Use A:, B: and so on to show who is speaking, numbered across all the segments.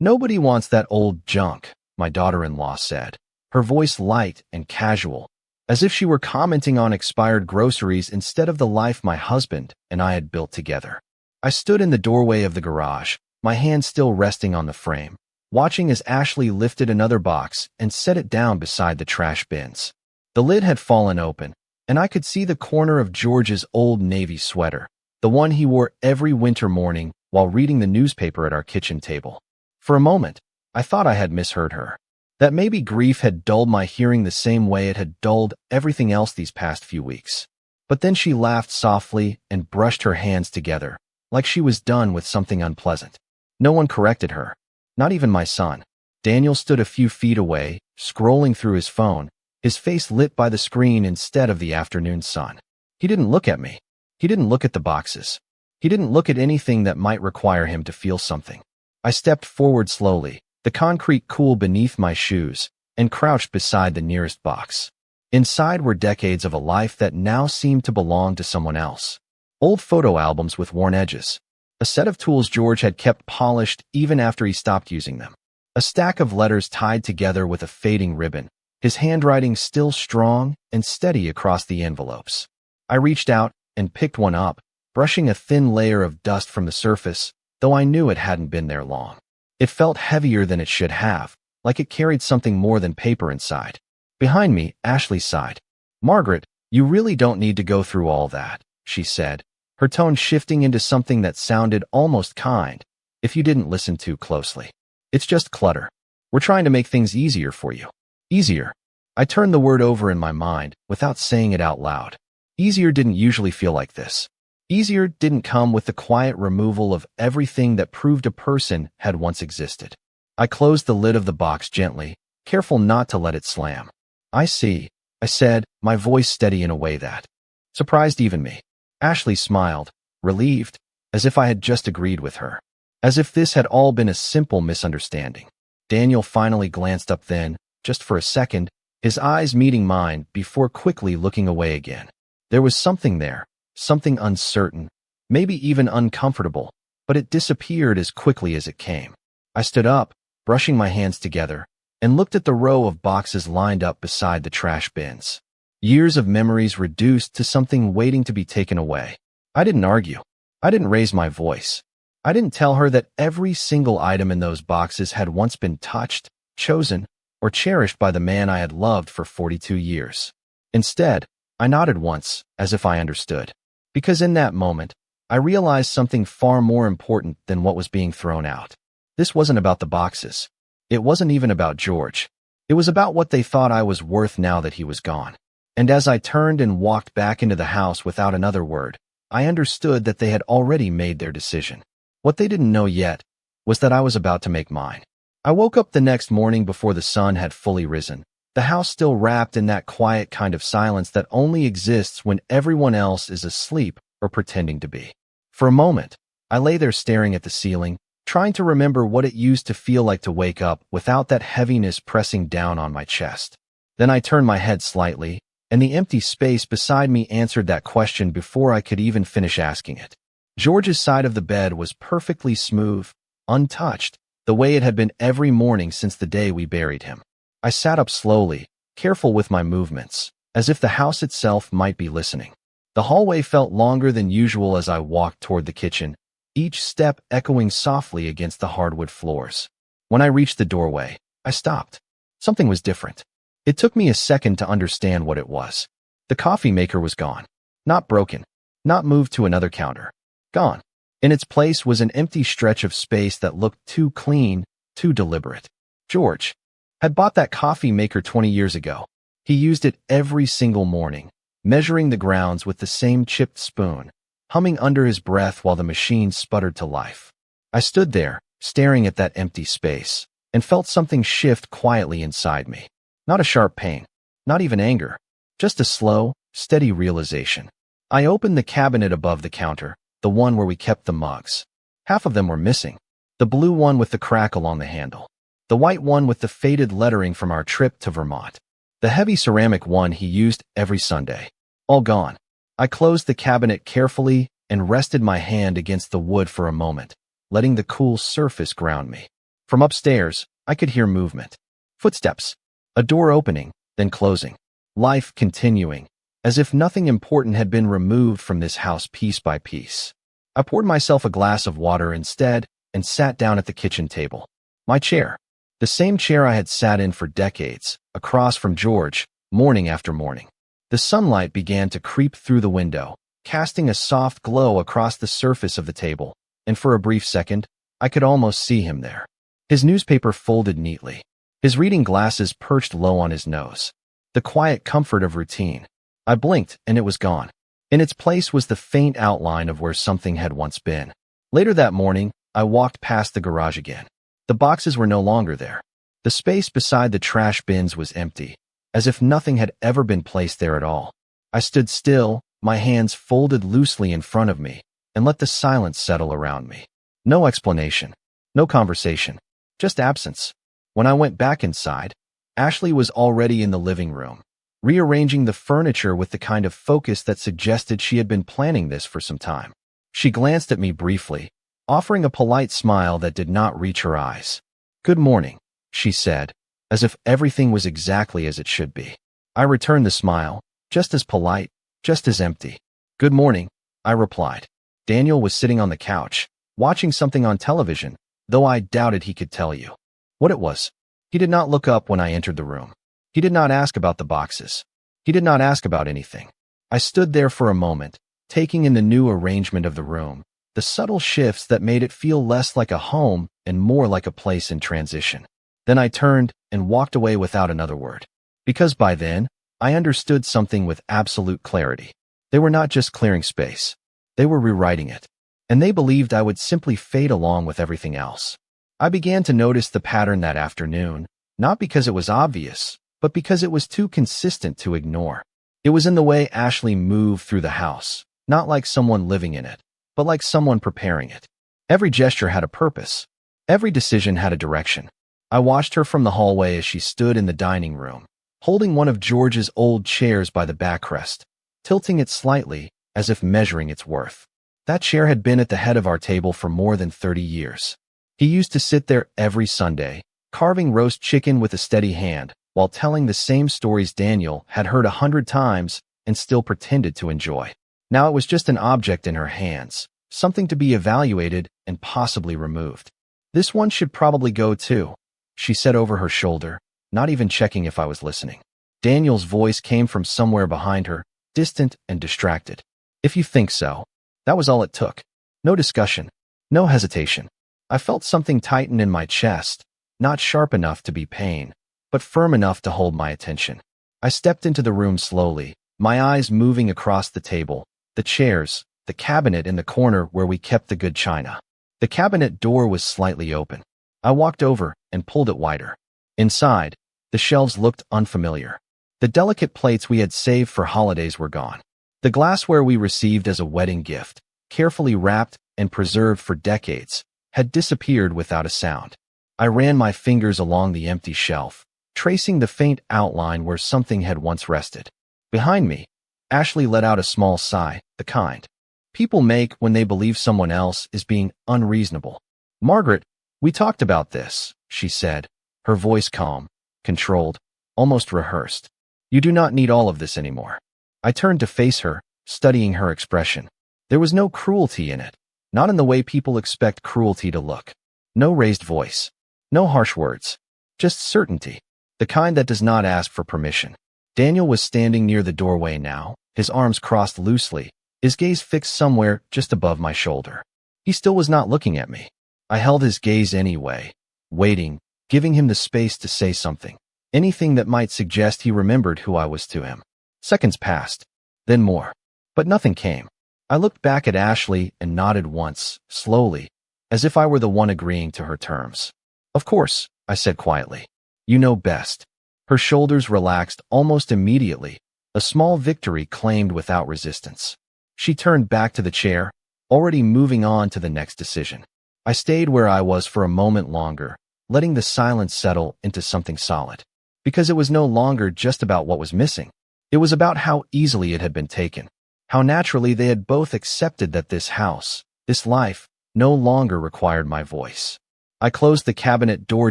A: Nobody wants that old junk, my daughter-in-law said, her voice light and casual, as if she were commenting on expired groceries instead of the life my husband and I had built together. I stood in the doorway of the garage, my hand still resting on the frame, watching as Ashley lifted another box and set it down beside the trash bins. The lid had fallen open, and I could see the corner of George's old navy sweater, the one he wore every winter morning while reading the newspaper at our kitchen table. For a moment, I thought I had misheard her, that maybe grief had dulled my hearing the same way it had dulled everything else these past few weeks. But then she laughed softly and brushed her hands together, like she was done with something unpleasant. No one corrected her, not even my son. Daniel stood a few feet away, scrolling through his phone, his face lit by the screen instead of the afternoon sun. He didn't look at me. He didn't look at the boxes. He didn't look at anything that might require him to feel something. I stepped forward slowly, the concrete cool beneath my shoes, and crouched beside the nearest box. Inside were decades of a life that now seemed to belong to someone else. Old photo albums with worn edges. A set of tools George had kept polished even after he stopped using them. A stack of letters tied together with a fading ribbon, his handwriting still strong and steady across the envelopes. I reached out and picked one up, brushing a thin layer of dust from the surface, though I knew it hadn't been there long. It felt heavier than it should have, like it carried something more than paper inside. Behind me, Ashley sighed. "Margaret, you really don't need to go through all that," she said, her tone shifting into something that sounded almost kind, if you didn't listen too closely. "It's just clutter. We're trying to make things easier for you." Easier. I turned the word over in my mind without saying it out loud. Easier didn't usually feel like this. Easier didn't come with the quiet removal of everything that proved a person had once existed. I closed the lid of the box gently, careful not to let it slam. "I see," I said, my voice steady in a way that surprised even me. Ashley smiled, relieved, as if I had just agreed with her. As if this had all been a simple misunderstanding. Daniel finally glanced up then, just for a second, his eyes meeting mine before quickly looking away again. There was something there. Something uncertain, maybe even uncomfortable, but it disappeared as quickly as it came. I stood up, brushing my hands together, and looked at the row of boxes lined up beside the trash bins. Years of memories reduced to something waiting to be taken away. I didn't argue. I didn't raise my voice. I didn't tell her that every single item in those boxes had once been touched, chosen, or cherished by the man I had loved for 42 years. Instead, I nodded once, as if I understood. Because in that moment, I realized something far more important than what was being thrown out. This wasn't about the boxes. It wasn't even about George. It was about what they thought I was worth now that he was gone. And as I turned and walked back into the house without another word, I understood that they had already made their decision. What they didn't know yet was that I was about to make mine. I woke up the next morning before the sun had fully risen. The house still wrapped in that quiet kind of silence that only exists when everyone else is asleep or pretending to be. For a moment, I lay there staring at the ceiling, trying to remember what it used to feel like to wake up without that heaviness pressing down on my chest. Then I turned my head slightly, and the empty space beside me answered that question before I could even finish asking it. George's side of the bed was perfectly smooth, untouched, the way it had been every morning since the day we buried him. I sat up slowly, careful with my movements, as if the house itself might be listening. The hallway felt longer than usual as I walked toward the kitchen, each step echoing softly against the hardwood floors. When I reached the doorway, I stopped. Something was different. It took me a second to understand what it was. The coffee maker was gone. Not broken. Not moved to another counter. Gone. In its place was an empty stretch of space that looked too clean, too deliberate. George had bought that coffee maker 20 years ago. He used it every single morning, measuring the grounds with the same chipped spoon, humming under his breath while the machine sputtered to life. I stood there, staring at that empty space, and felt something shift quietly inside me. Not a sharp pain, not even anger, just a slow, steady realization. I opened the cabinet above the counter, the one where we kept the mugs. Half of them were missing. The blue one with the crack along the handle. The white one with the faded lettering from our trip to Vermont. The heavy ceramic one he used every Sunday. All gone. I closed the cabinet carefully and rested my hand against the wood for a moment, letting the cool surface ground me. From upstairs, I could hear movement. Footsteps. A door opening, then closing. Life continuing, as if nothing important had been removed from this house piece by piece. I poured myself a glass of water instead and sat down at the kitchen table. My chair. The same chair I had sat in for decades, across from George, morning after morning. The sunlight began to creep through the window, casting a soft glow across the surface of the table, and for a brief second, I could almost see him there. His newspaper folded neatly, his reading glasses perched low on his nose. The quiet comfort of routine. I blinked and it was gone. In its place was the faint outline of where something had once been. Later that morning, I walked past the garage again. The boxes were no longer there. The space beside the trash bins was empty, as if nothing had ever been placed there at all. I stood still, my hands folded loosely in front of me, and let the silence settle around me. No explanation, no conversation, just absence. When I went back inside, Ashley was already in the living room, rearranging the furniture with the kind of focus that suggested she had been planning this for some time. She glanced at me briefly, offering a polite smile that did not reach her eyes. "Good morning," she said, as if everything was exactly as it should be. I returned the smile, just as polite, just as empty. "Good morning," I replied. Daniel was sitting on the couch, watching something on television, though I doubted he could tell you what it was. He did not look up when I entered the room. He did not ask about the boxes. He did not ask about anything. I stood there for a moment, taking in the new arrangement of the room, the subtle shifts that made it feel less like a home and more like a place in transition. Then I turned and walked away without another word. Because by then, I understood something with absolute clarity. They were not just clearing space. They were rewriting it. And they believed I would simply fade along with everything else. I began to notice the pattern that afternoon, not because it was obvious, but because it was too consistent to ignore. It was in the way Ashley moved through the house, not like someone living in it, but like someone preparing it. Every gesture had a purpose. Every decision had a direction. I watched her from the hallway as she stood in the dining room, holding one of George's old chairs by the backrest, tilting it slightly, as if measuring its worth. That chair had been at the head of our table for more than 30 years. He used to sit there every Sunday, carving roast chicken with a steady hand, while telling the same stories Daniel had heard 100 times and still pretended to enjoy. Now it was just an object in her hands, something to be evaluated and possibly removed. "This one should probably go too," she said over her shoulder, not even checking if I was listening. Daniel's voice came from somewhere behind her, distant and distracted. "If you think so." That was all it took. No discussion, no hesitation. I felt something tighten in my chest, not sharp enough to be pain, but firm enough to hold my attention. I stepped into the room slowly, my eyes moving across the table, the chairs, the cabinet in the corner where we kept the good china. The cabinet door was slightly open. I walked over and pulled it wider. Inside, the shelves looked unfamiliar. The delicate plates we had saved for holidays were gone. The glassware we received as a wedding gift, carefully wrapped and preserved for decades, had disappeared without a sound. I ran my fingers along the empty shelf, tracing the faint outline where something had once rested. Behind me, Ashley let out a small sigh, the kind people make when they believe someone else is being unreasonable. "Margaret, we talked about this," she said, her voice calm, controlled, almost rehearsed. "You do not need all of this anymore." I turned to face her, studying her expression. There was no cruelty in it, not in the way people expect cruelty to look. No raised voice, no harsh words, just certainty, the kind that does not ask for permission. Daniel was standing near the doorway now, his arms crossed loosely, his gaze fixed somewhere just above my shoulder. He still was not looking at me. I held his gaze anyway, waiting, giving him the space to say something, anything that might suggest he remembered who I was to him. Seconds passed, then more, but nothing came. I looked back at Ashley and nodded once, slowly, as if I were the one agreeing to her terms. "Of course," I said quietly. "You know best." Her shoulders relaxed almost immediately, a small victory claimed without resistance. She turned back to the chair, already moving on to the next decision. I stayed where I was for a moment longer, letting the silence settle into something solid. Because it was no longer just about what was missing. It was about how easily it had been taken, how naturally they had both accepted that this house, this life, no longer required my voice. I closed the cabinet door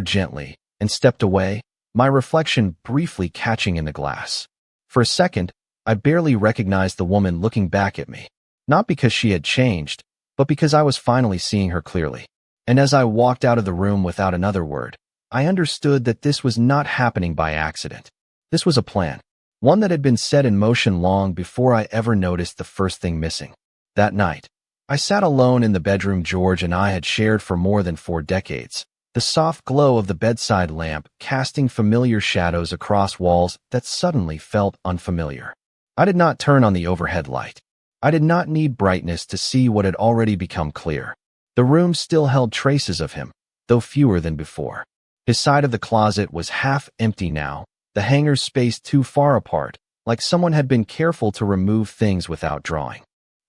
A: gently and stepped away, my reflection briefly catching in the glass. For a second, I barely recognized the woman looking back at me. Not because she had changed, but because I was finally seeing her clearly. And as I walked out of the room without another word, I understood that this was not happening by accident. This was a plan, one that had been set in motion long before I ever noticed the first thing missing. That night, I sat alone in the bedroom George and I had shared for more than 4 decades, the soft glow of the bedside lamp casting familiar shadows across walls that suddenly felt unfamiliar. I did not turn on the overhead light. I did not need brightness to see what had already become clear. The room still held traces of him, though fewer than before. His side of the closet was half empty now, the hangers spaced too far apart, like someone had been careful to remove things without drawing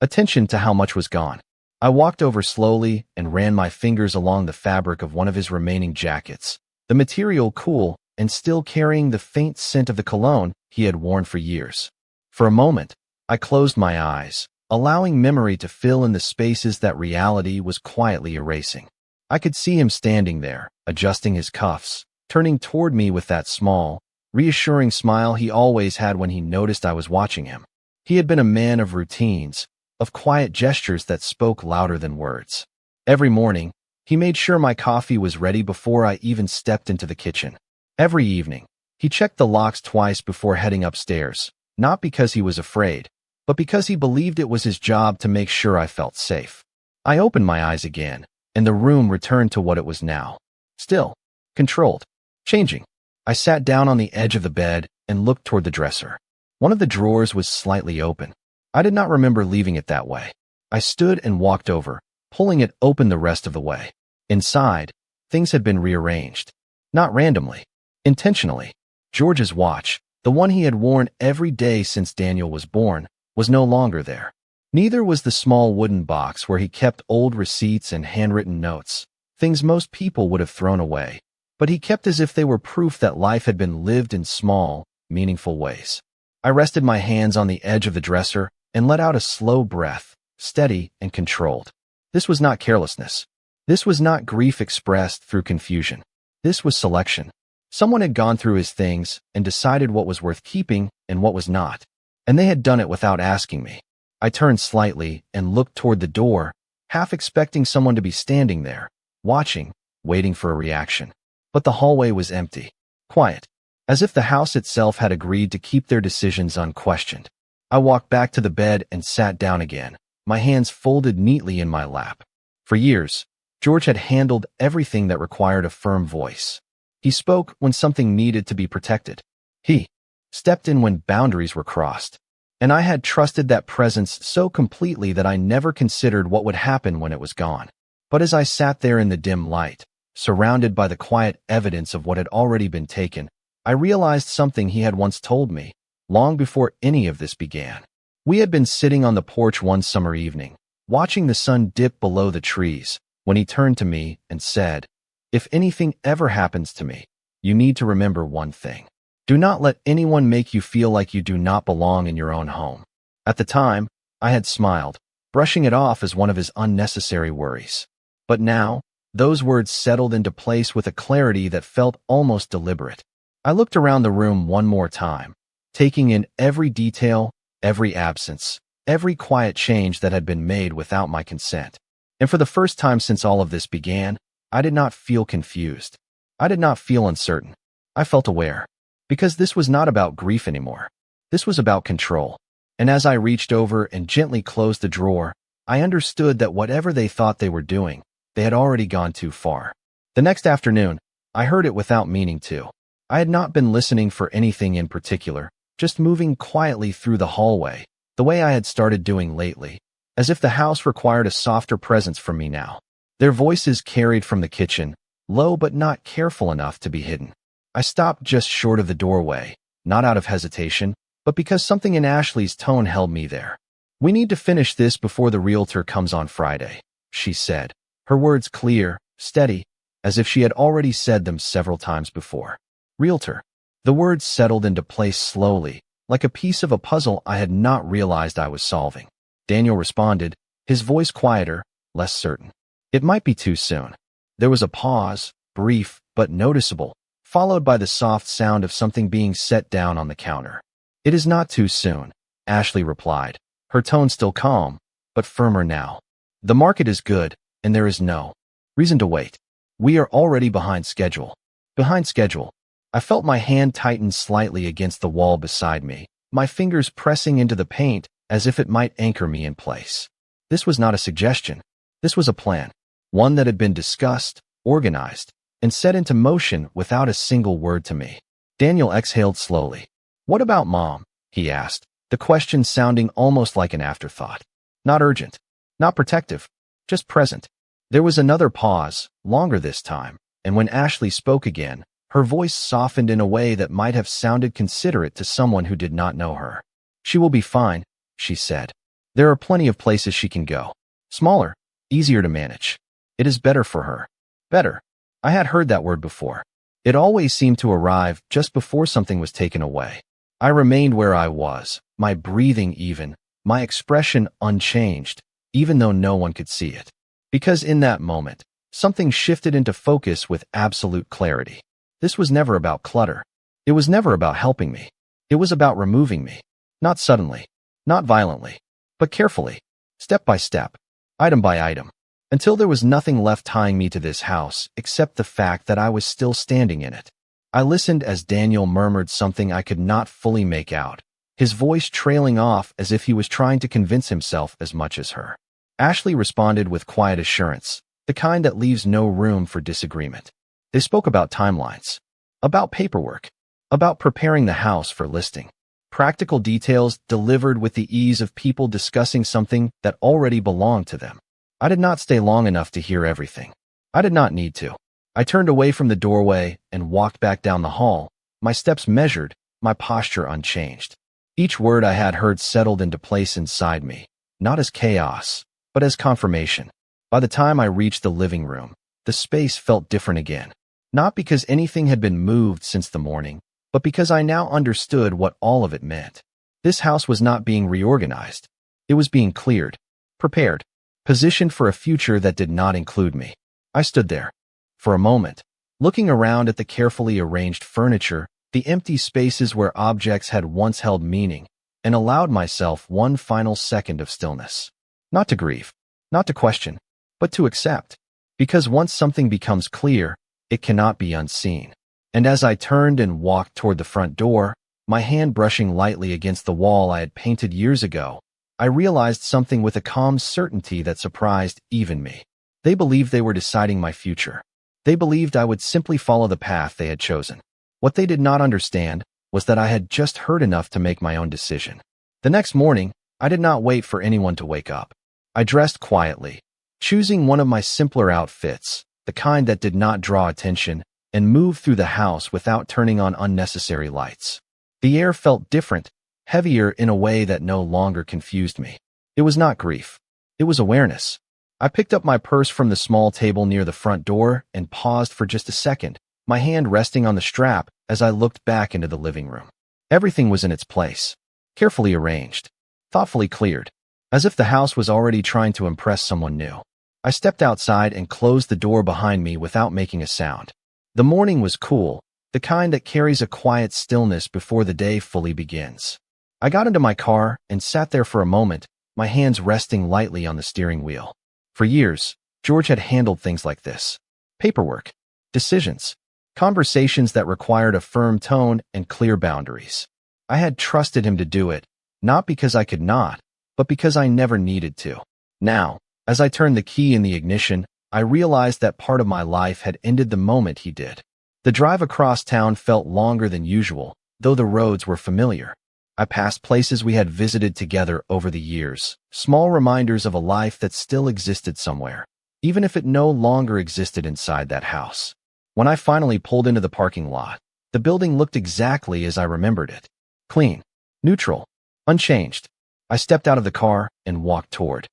A: attention to how much was gone. I walked over slowly and ran my fingers along the fabric of one of his remaining jackets, the material cool and still carrying the faint scent of the cologne he had worn for years. For a moment, I closed my eyes, allowing memory to fill in the spaces that reality was quietly erasing. I could see him standing there, adjusting his cuffs, turning toward me with that small, reassuring smile he always had when he noticed I was watching him. He had been a man of routines, of quiet gestures that spoke louder than words. Every morning, he made sure my coffee was ready before I even stepped into the kitchen. Every evening, he checked the locks twice before heading upstairs, not because he was afraid, but because he believed it was his job to make sure I felt safe. I opened my eyes again, and the room returned to what it was now. Still, controlled, changing. I sat down on the edge of the bed and looked toward the dresser. One of the drawers was slightly open. I did not remember leaving it that way. I stood and walked over, pulling it open the rest of the way. Inside, things had been rearranged. Not randomly, intentionally. George's watch, the one he had worn every day since Daniel was born, was no longer there. Neither was the small wooden box where he kept old receipts and handwritten notes, things most people would have thrown away, but he kept as if they were proof that life had been lived in small, meaningful ways. I rested my hands on the edge of the dresser and let out a slow breath, steady and controlled. This was not carelessness. This was not grief expressed through confusion. This was selection. Someone had gone through his things and decided what was worth keeping and what was not. And they had done it without asking me. I turned slightly and looked toward the door, half expecting someone to be standing there, watching, waiting for a reaction. But the hallway was empty, quiet, as if the house itself had agreed to keep their decisions unquestioned. I walked back to the bed and sat down again, my hands folded neatly in my lap. For years, George had handled everything that required a firm voice. He spoke when something needed to be protected. He stepped in when boundaries were crossed. And I had trusted that presence so completely that I never considered what would happen when it was gone. But as I sat there in the dim light, surrounded by the quiet evidence of what had already been taken, I realized something he had once told me, long before any of this began. We had been sitting on the porch one summer evening, watching the sun dip below the trees, when he turned to me and said, "If anything ever happens to me, you need to remember one thing. Do not let anyone make you feel like you do not belong in your own home." At the time, I had smiled, brushing it off as one of his unnecessary worries. But now, those words settled into place with a clarity that felt almost deliberate. I looked around the room one more time, taking in every detail, every absence, every quiet change that had been made without my consent. And for the first time since all of this began, I did not feel confused. I did not feel uncertain. I felt aware. Because this was not about grief anymore. This was about control. And as I reached over and gently closed the drawer, I understood that whatever they thought they were doing, they had already gone too far. The next afternoon, I heard it without meaning to. I had not been listening for anything in particular, just moving quietly through the hallway, the way I had started doing lately, as if the house required a softer presence from me now. Their voices carried from the kitchen, low but not careful enough to be hidden. I stopped just short of the doorway, not out of hesitation, but because something in Ashley's tone held me there. "We need to finish this before the realtor comes on Friday," she said, her words clear, steady, as if she had already said them several times before. Realtor. The words settled into place slowly, like a piece of a puzzle I had not realized I was solving. Daniel responded, his voice quieter, less certain. "It might be too soon." There was a pause, brief but noticeable, followed by the soft sound of something being set down on the counter. "It is not too soon," Ashley replied, her tone still calm, but firmer now. "The market is good, and there is no reason to wait. We are already behind schedule." Behind schedule. I felt my hand tighten slightly against the wall beside me, my fingers pressing into the paint as if it might anchor me in place. This was not a suggestion. This was a plan, one that had been discussed, organized, and set into motion without a single word to me. Daniel exhaled slowly. "What about Mom?" he asked, the question sounding almost like an afterthought. Not urgent, not protective, just present. There was another pause, longer this time, and when Ashley spoke again, her voice softened in a way that might have sounded considerate to someone who did not know her. "She will be fine," she said. "There are plenty of places she can go. Smaller, easier to manage. It is better for her." Better. I had heard that word before. It always seemed to arrive just before something was taken away. I remained where I was, my breathing even, my expression unchanged, even though no one could see it. Because in that moment, something shifted into focus with absolute clarity. This was never about clutter. It was never about helping me. It was about removing me. Not suddenly, not violently, but carefully, step by step, item by item, until there was nothing left tying me to this house except the fact that I was still standing in it. I listened as Daniel murmured something I could not fully make out, his voice trailing off as if he was trying to convince himself as much as her. Ashley responded with quiet assurance, the kind that leaves no room for disagreement. They spoke about timelines, about paperwork, about preparing the house for listing. Practical details delivered with the ease of people discussing something that already belonged to them. I did not stay long enough to hear everything. I did not need to. I turned away from the doorway and walked back down the hall, my steps measured, my posture unchanged. Each word I had heard settled into place inside me, not as chaos, but as confirmation. By the time I reached the living room, the space felt different again. Not because anything had been moved since the morning, but because I now understood what all of it meant. This house was not being reorganized. It was being cleared, prepared, positioned for a future that did not include me. I stood there, for a moment, looking around at the carefully arranged furniture, the empty spaces where objects had once held meaning, and allowed myself one final second of stillness. Not to grieve, not to question, but to accept. Because once something becomes clear, it cannot be unseen. And as I turned and walked toward the front door, my hand brushing lightly against the wall I had painted years ago, I realized something with a calm certainty that surprised even me. They believed they were deciding my future. They believed I would simply follow the path they had chosen. What they did not understand was that I had just heard enough to make my own decision. The next morning, I did not wait for anyone to wake up. I dressed quietly, choosing one of my simpler outfits, the kind that did not draw attention, and moved through the house without turning on unnecessary lights. The air felt different, heavier in a way that no longer confused me. It was not grief. It was awareness. I picked up my purse from the small table near the front door and paused for just a second, my hand resting on the strap as I looked back into the living room. Everything was in its place, carefully arranged, thoughtfully cleared, as if the house was already trying to impress someone new. I stepped outside and closed the door behind me without making a sound. The morning was cool, the kind that carries a quiet stillness before the day fully begins. I got into my car and sat there for a moment, my hands resting lightly on the steering wheel. For years, George had handled things like this. Paperwork, decisions, conversations that required a firm tone and clear boundaries. I had trusted him to do it, not because I could not, but because I never needed to. Now, as I turned the key in the ignition, I realized that part of my life had ended the moment he did. The drive across town felt longer than usual, though the roads were familiar. I passed places we had visited together over the years, small reminders of a life that still existed somewhere, even if it no longer existed inside that house. When I finally pulled into the parking lot, the building looked exactly as I remembered it. Clean, neutral, unchanged. I stepped out of the car and walked toward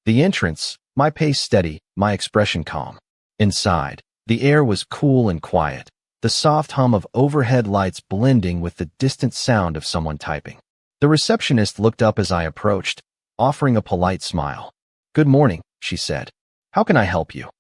A: the entrance, my pace steady, my expression calm. Inside, the air was cool and quiet, the soft hum of overhead lights blending with the distant sound of someone typing. The receptionist looked up as I approached, offering a polite smile. "Good morning," she said. "How can I help you?"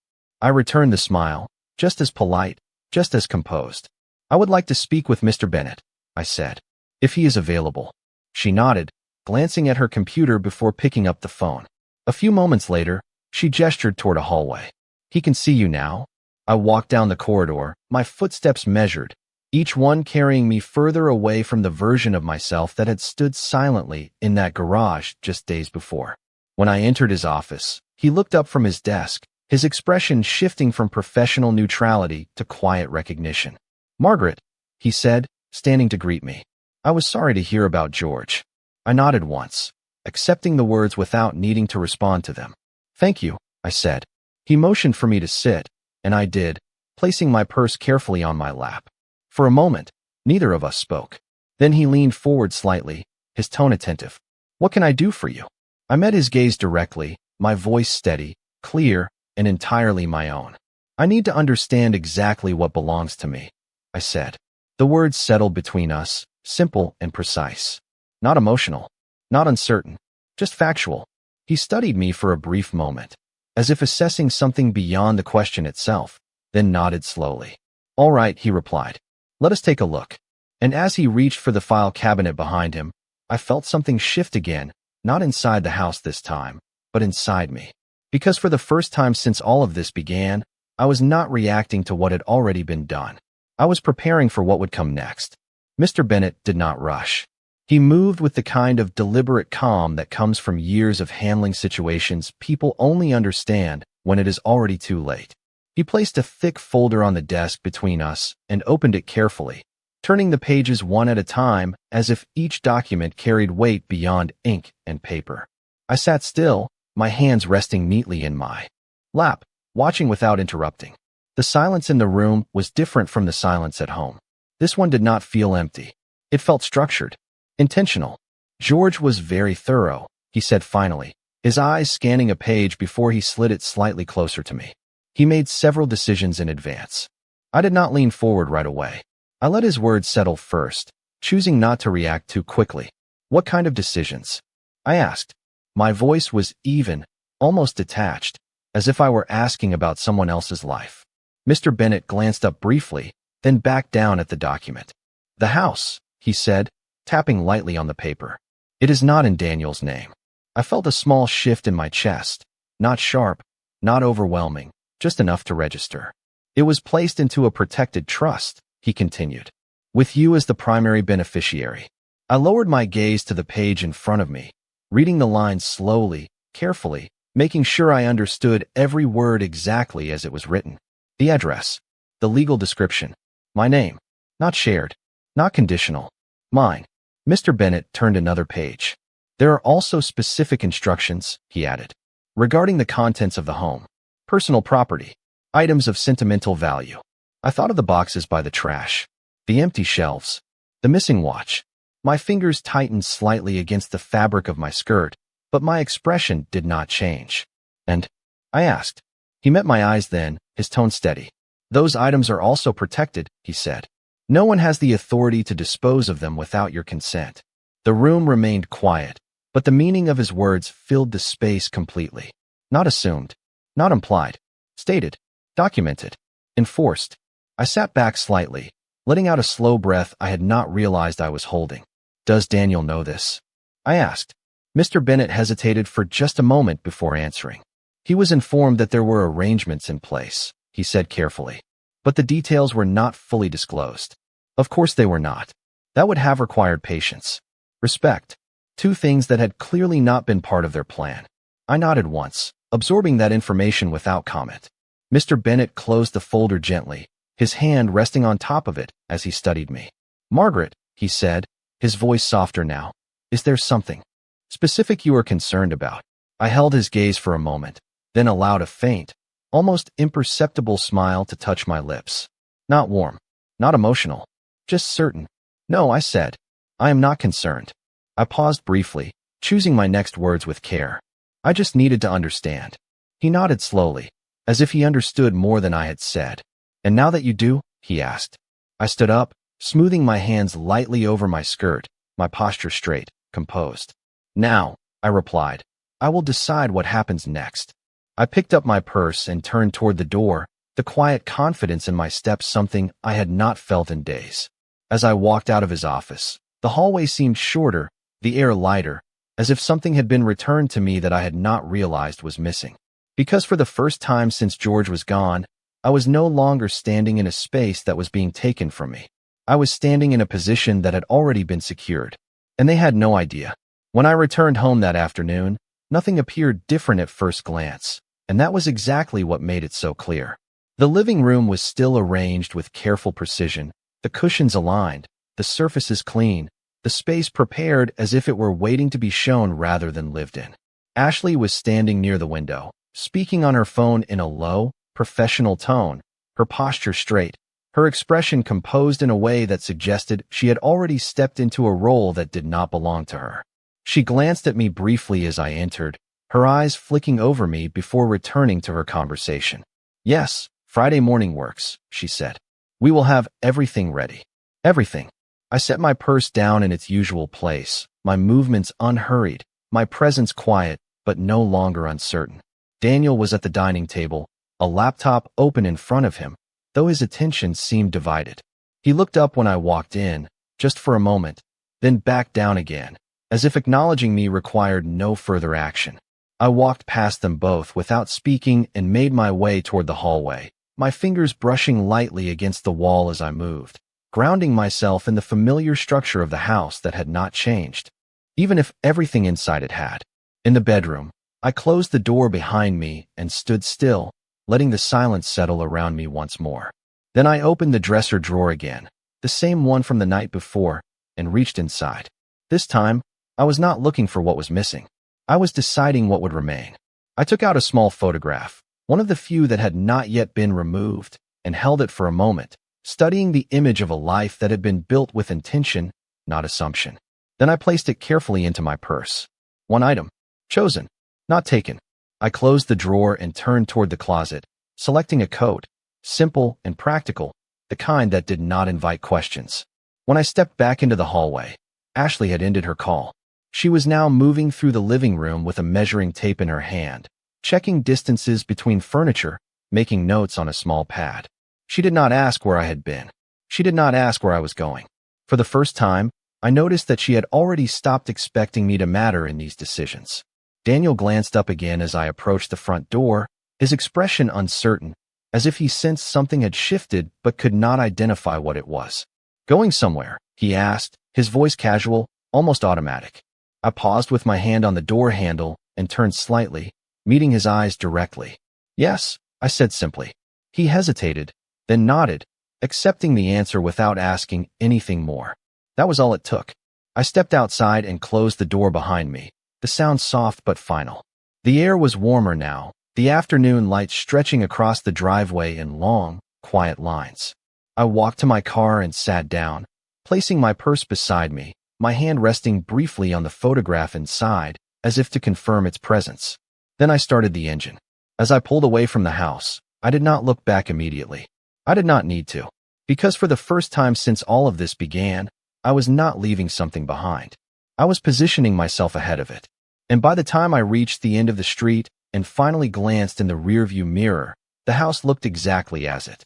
A: I returned the smile, just as polite, just as composed. I would like to speak with Mr. Bennett, I said, if he is available. She nodded, glancing at her computer before picking up the phone. A few moments later, she gestured toward a hallway. He can see you now. I walked down the corridor, my footsteps measured, each one carrying me further away from the version of myself that had stood silently in that garage just days before. When I entered his office, he looked up from his desk, his expression shifting from professional neutrality to quiet recognition. "Margaret," he said, standing to greet me. I was sorry to hear about George. I nodded once, accepting the words without needing to respond to them. "Thank you," I said. He motioned for me to sit, and I did, placing my purse carefully on my lap. For a moment, neither of us spoke. Then he leaned forward slightly, his tone attentive. "What can I do for you?" I met his gaze directly, my voice steady, clear, and entirely my own. "I need to understand exactly what belongs to me," I said. The words settled between us, simple and precise. Not emotional, not uncertain, just factual. He studied me for a brief moment, as if assessing something beyond the question itself, then nodded slowly. "All right," he replied. "Let us take a look." And as he reached for the file cabinet behind him, I felt something shift again, not inside the house this time, but inside me. Because for the first time since all of this began, I was not reacting to what had already been done. I was preparing for what would come next. Mr. Bennett did not rush. He moved with the kind of deliberate calm that comes from years of handling situations people only understand when it is already too late. He placed a thick folder on the desk between us and opened it carefully, turning the pages one at a time as if each document carried weight beyond ink and paper. I sat still, my hands resting neatly in my lap, watching without interrupting. The silence in the room was different from the silence at home. This one did not feel empty. It felt structured, intentional. "George was very thorough," he said finally, his eyes scanning a page before he slid it slightly closer to me. "He made several decisions in advance." I did not lean forward right away. I let his words settle first, choosing not to react too quickly. "What kind of decisions?" I asked. My voice was even, almost detached, as if I were asking about someone else's life. Mr. Bennett glanced up briefly, then back down at the document. "The house," he said, tapping lightly on the paper. "It is not in Daniel's name." I felt a small shift in my chest, not sharp, not overwhelming, just enough to register. "It was placed into a protected trust," he continued, "with you as the primary beneficiary." I lowered my gaze to the page in front of me, reading the lines slowly, carefully, making sure I understood every word exactly as it was written. The address, the legal description, my name, not shared, not conditional, mine. Mr. Bennett turned another page. "There are also specific instructions," he added, "regarding the contents of the home, personal property, items of sentimental value." I thought of the boxes by the trash, the empty shelves, the missing watch. My fingers tightened slightly against the fabric of my skirt, but my expression did not change. "And?" I asked. He met my eyes then, his tone steady. "Those items are also protected," he said. "No one has the authority to dispose of them without your consent." The room remained quiet, but the meaning of his words filled the space completely. Not assumed, not implied, stated, documented, enforced. I sat back slightly, letting out a slow breath I had not realized I was holding. "Does Daniel know this?" I asked. Mr. Bennett hesitated for just a moment before answering. "He was informed that there were arrangements in place," he said carefully, "but the details were not fully disclosed." Of course they were not. That would have required patience. Respect. Two things that had clearly not been part of their plan. I nodded once, absorbing that information without comment. Mr. Bennett closed the folder gently, his hand resting on top of it as he studied me. "Margaret," he said, his voice softer now, "is there something specific you are concerned about?" I held his gaze for a moment, then allowed a faint, almost imperceptible smile to touch my lips. "Not warm, not emotional, just certain." "No," I said. "I am not concerned." I paused briefly, choosing my next words with care. "I just needed to understand." He nodded slowly, as if he understood more than I had said. "And now that you do?" he asked. I stood up, smoothing my hands lightly over my skirt, my posture straight, composed. "Now," I replied, "I will decide what happens next." I picked up my purse and turned toward the door, the quiet confidence in my steps something I had not felt in days. As I walked out of his office, the hallway seemed shorter, the air lighter, as if something had been returned to me that I had not realized was missing. Because for the first time since George was gone, I was no longer standing in a space that was being taken from me. I was standing in a position that had already been secured, and they had no idea. When I returned home that afternoon, nothing appeared different at first glance, and that was exactly what made it so clear. The living room was still arranged with careful precision, the cushions aligned, the surfaces clean, the space prepared as if it were waiting to be shown rather than lived in. Ashley was standing near the window, speaking on her phone in a low, professional tone, her posture straight, her expression composed in a way that suggested she had already stepped into a role that did not belong to her. She glanced at me briefly as I entered, her eyes flicking over me before returning to her conversation. "Yes, Friday morning works," she said. "We will have everything ready." Everything. I set my purse down in its usual place, my movements unhurried, my presence quiet, but no longer uncertain. Daniel was at the dining table, a laptop open in front of him, though his attention seemed divided. He looked up when I walked in, just for a moment, then back down again, as if acknowledging me required no further action. I walked past them both without speaking and made my way toward the hallway, my fingers brushing lightly against the wall as I moved, grounding myself in the familiar structure of the house that had not changed, even if everything inside it had. In the bedroom, I closed the door behind me and stood still, letting the silence settle around me once more. Then I opened the dresser drawer again, the same one from the night before, and reached inside. This time, I was not looking for what was missing. I was deciding what would remain. I took out a small photograph, one of the few that had not yet been removed, and held it for a moment, studying the image of a life that had been built with intention, not assumption. Then I placed it carefully into my purse. One item. Chosen. Not taken. I closed the drawer and turned toward the closet, selecting a coat, simple and practical, the kind that did not invite questions. When I stepped back into the hallway, Ashley had ended her call. She was now moving through the living room with a measuring tape in her hand, checking distances between furniture, making notes on a small pad. She did not ask where I had been. She did not ask where I was going. For the first time, I noticed that she had already stopped expecting me to matter in these decisions. Daniel glanced up again as I approached the front door, his expression uncertain, as if he sensed something had shifted but could not identify what it was. "Going somewhere?" he asked, his voice casual, almost automatic. I paused with my hand on the door handle and turned slightly, meeting his eyes directly. "Yes," I said simply. He hesitated, then nodded, accepting the answer without asking anything more. That was all it took. I stepped outside and closed the door behind me, the sound soft but final. The air was warmer now, the afternoon light stretching across the driveway in long, quiet lines. I walked to my car and sat down, placing my purse beside me, my hand resting briefly on the photograph inside, as if to confirm its presence. Then I started the engine. As I pulled away from the house, I did not look back immediately. I did not need to, because for the first time since all of this began, I was not leaving something behind. I was positioning myself ahead of it. And by the time I reached the end of the street and finally glanced in the rearview mirror, the house looked exactly as it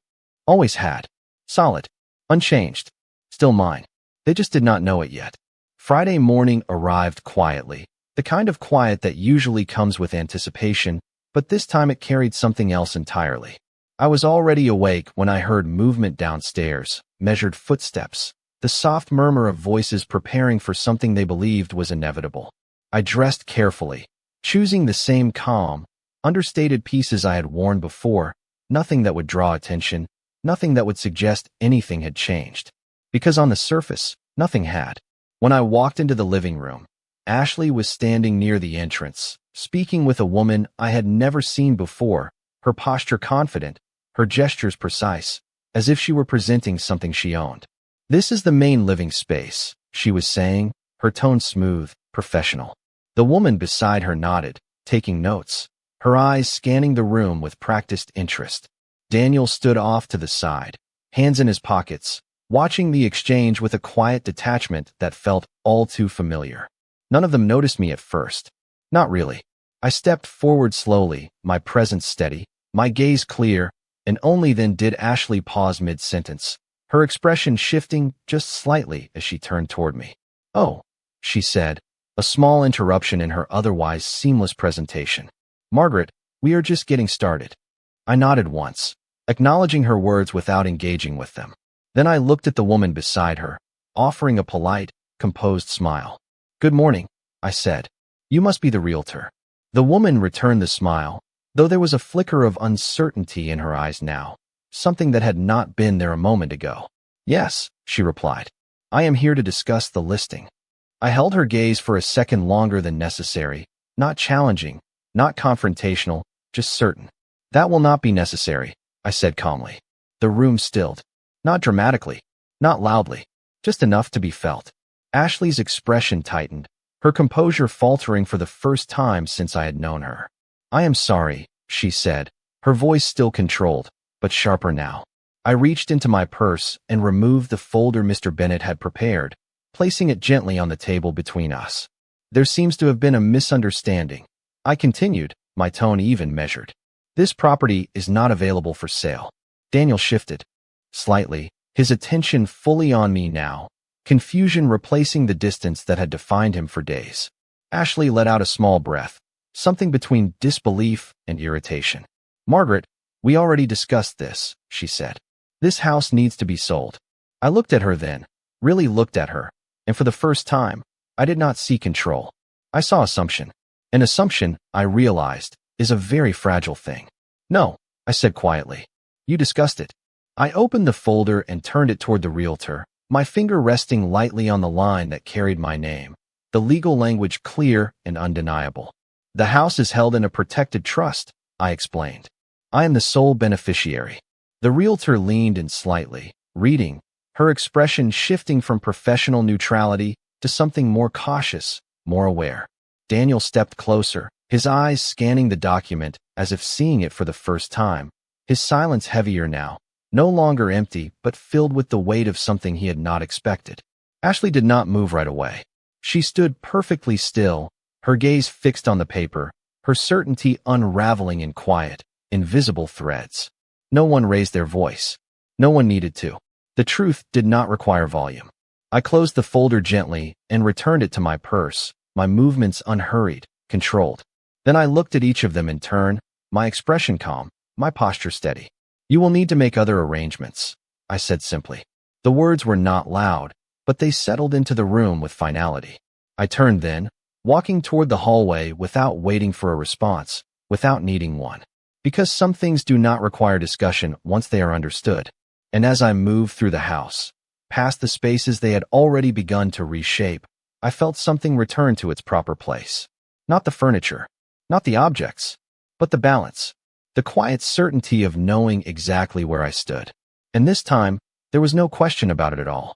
A: always had. Solid. Unchanged. Still mine. They just did not know it yet. Friday morning arrived quietly, the kind of quiet that usually comes with anticipation, but this time it carried something else entirely. I was already awake when I heard movement downstairs, measured footsteps, the soft murmur of voices preparing for something they believed was inevitable. I dressed carefully, choosing the same calm, understated pieces I had worn before, nothing that would draw attention, nothing that would suggest anything had changed. Because on the surface, nothing had. When I walked into the living room, Ashley was standing near the entrance, speaking with a woman I had never seen before, her posture confident, her gestures precise, as if she were presenting something she owned. "This is the main living space," she was saying, her tone smooth, professional. The woman beside her nodded, taking notes, her eyes scanning the room with practiced interest. Daniel stood off to the side, hands in his pockets, watching the exchange with a quiet detachment that felt all too familiar. None of them noticed me at first. Not really. I stepped forward slowly, my presence steady, my gaze clear, and only then did Ashley pause mid-sentence, her expression shifting just slightly as she turned toward me. "Oh," she said, a small interruption in her otherwise seamless presentation. "Margaret, we are just getting started." I nodded once, acknowledging her words without engaging with them. Then I looked at the woman beside her, offering a polite, composed smile. "Good morning," I said. "You must be the realtor." The woman returned the smile, though there was a flicker of uncertainty in her eyes now, something that had not been there a moment ago. "Yes," she replied. "I am here to discuss the listing." I held her gaze for a second longer than necessary, not challenging, not confrontational, just certain. "That will not be necessary," I said calmly. The room stilled. Not dramatically, not loudly, just enough to be felt. Ashley's expression tightened, her composure faltering for the first time since I had known her. "I am sorry," she said, her voice still controlled, but sharper now. I reached into my purse and removed the folder Mr. Bennett had prepared, placing it gently on the table between us. "There seems to have been a misunderstanding," I continued, my tone even measured. "This property is not available for sale." Daniel shifted slightly, his attention fully on me now, confusion replacing the distance that had defined him for days. Ashley let out a small breath, something between disbelief and irritation. "Margaret, we already discussed this," she said. "This house needs to be sold." I looked at her then, really looked at her, and for the first time, I did not see control. I saw assumption. An assumption, I realized, is a very fragile thing. "No," I said quietly. "You discussed it." I opened the folder and turned it toward the realtor, my finger resting lightly on the line that carried my name, the legal language clear and undeniable. "The house is held in a protected trust," I explained. "I am the sole beneficiary." The realtor leaned in slightly, reading, her expression shifting from professional neutrality to something more cautious, more aware. Daniel stepped closer, his eyes scanning the document as if seeing it for the first time, his silence heavier now, no longer empty but filled with the weight of something he had not expected. Ashley did not move right away. She stood perfectly still, her gaze fixed on the paper, her certainty unraveling in quiet, invisible threads. No one raised their voice. No one needed to. The truth did not require volume. I closed the folder gently and returned it to my purse, my movements unhurried, controlled. Then I looked at each of them in turn, my expression calm, my posture steady. "You will need to make other arrangements," I said simply. The words were not loud, but they settled into the room with finality. I turned then, walking toward the hallway without waiting for a response, without needing one. Because some things do not require discussion once they are understood. And as I moved through the house, past the spaces they had already begun to reshape, I felt something return to its proper place. Not the furniture, not the objects, but the balance. The quiet certainty of knowing exactly where I stood. And this time, there was no question about it at all.